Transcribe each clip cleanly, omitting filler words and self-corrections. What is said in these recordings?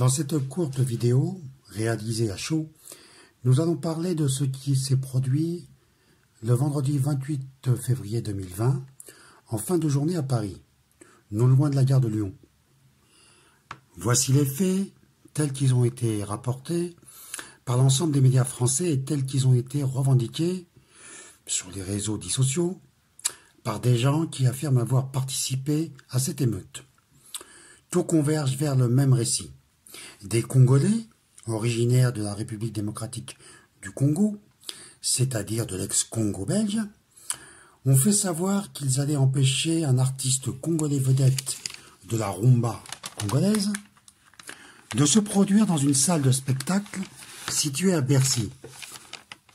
Dans cette courte vidéo, réalisée à chaud, nous allons parler de ce qui s'est produit le vendredi 28 février 2020, en fin de journée à Paris, non loin de la gare de Lyon. Voici les faits, tels qu'ils ont été rapportés par l'ensemble des médias français et tels qu'ils ont été revendiqués sur les réseaux dits sociaux par des gens qui affirment avoir participé à cette émeute. Tout converge vers le même récit. Des Congolais, originaires de la République démocratique du Congo, c'est-à-dire de l'ex-Congo belge, ont fait savoir qu'ils allaient empêcher un artiste congolais vedette de la rumba congolaise de se produire dans une salle de spectacle située à Bercy,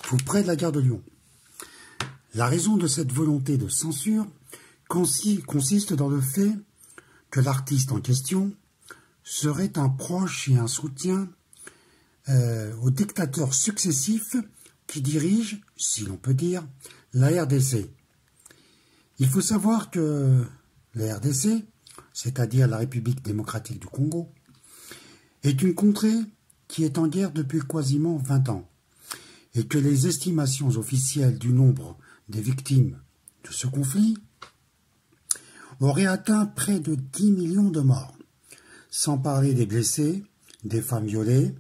tout près de la gare de Lyon. La raison de cette volonté de censure consiste dans le fait que l'artiste en question serait un proche et un soutien aux dictateurs successifs qui dirigent, si l'on peut dire, la RDC. Il faut savoir que la RDC, c'est-à-dire la République démocratique du Congo, est une contrée qui est en guerre depuis quasiment 20 ans et que les estimations officielles du nombre des victimes de ce conflit auraient atteint près de 10 millions de morts, sans parler des blessés, des femmes violées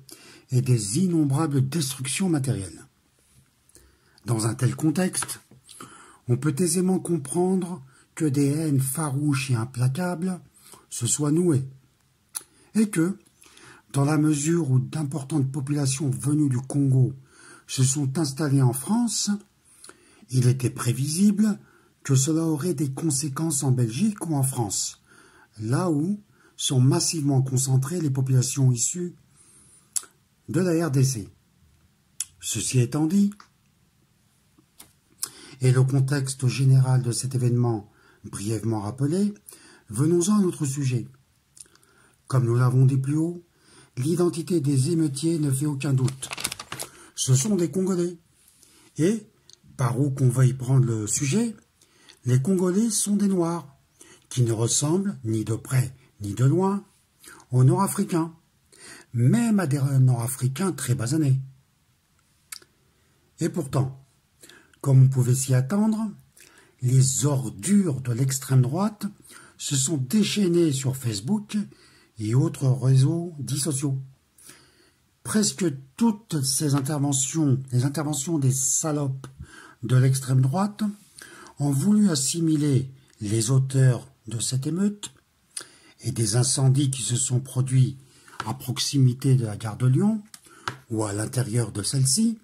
et des innombrables destructions matérielles. Dans un tel contexte, on peut aisément comprendre que des haines farouches et implacables se soient nouées, et que, dans la mesure où d'importantes populations venues du Congo se sont installées en France, il était prévisible que cela aurait des conséquences en Belgique ou en France, là où sont massivement concentrées les populations issues de la RDC. Ceci étant dit, et le contexte général de cet événement brièvement rappelé, venons-en à notre sujet. Comme nous l'avons dit plus haut, l'identité des émeutiers ne fait aucun doute. Ce sont des Congolais. Et, par où qu'on veuille prendre le sujet, les Congolais sont des Noirs, qui ne ressemblent, ni de près ni de loin, aux Nord-Africains, même à des Nord-Africains très basanés. Et pourtant, comme on pouvait s'y attendre, les ordures de l'extrême droite se sont déchaînées sur Facebook et autres réseaux dits sociaux. Presque toutes ces interventions, les interventions des salopes de l'extrême droite, ont voulu assimiler les auteurs de cette émeute et des incendies qui se sont produits à proximité de la gare de Lyon ou à l'intérieur de celle-ci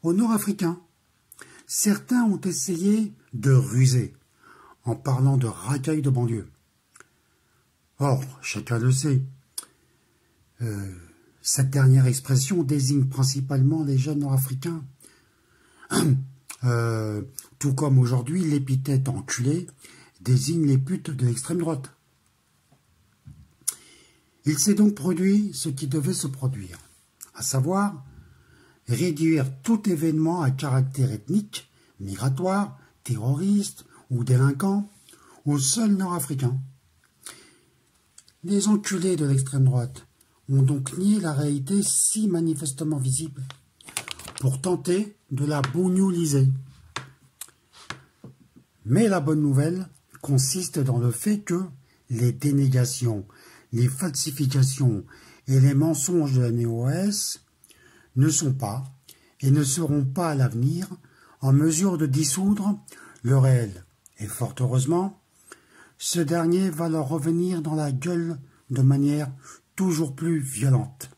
aux Nord-Africains. Certains ont essayé de ruser en parlant de racailles de banlieue. Or, chacun le sait, cette dernière expression désigne principalement les jeunes Nord-Africains. Tout comme aujourd'hui, l'épithète enculé désigne les putes de l'extrême droite. Il s'est donc produit ce qui devait se produire, à savoir réduire tout événement à caractère ethnique, migratoire, terroriste ou délinquant aux seuls Nord-Africains. Les enculés de l'extrême droite ont donc nié la réalité si manifestement visible pour tenter de la bougnooliser. Mais la bonne nouvelle consiste dans le fait que les dénégations, les falsifications et les mensonges de la NEOS ne sont pas et ne seront pas à l'avenir en mesure de dissoudre le réel. Et fort heureusement, ce dernier va leur revenir dans la gueule de manière toujours plus violente.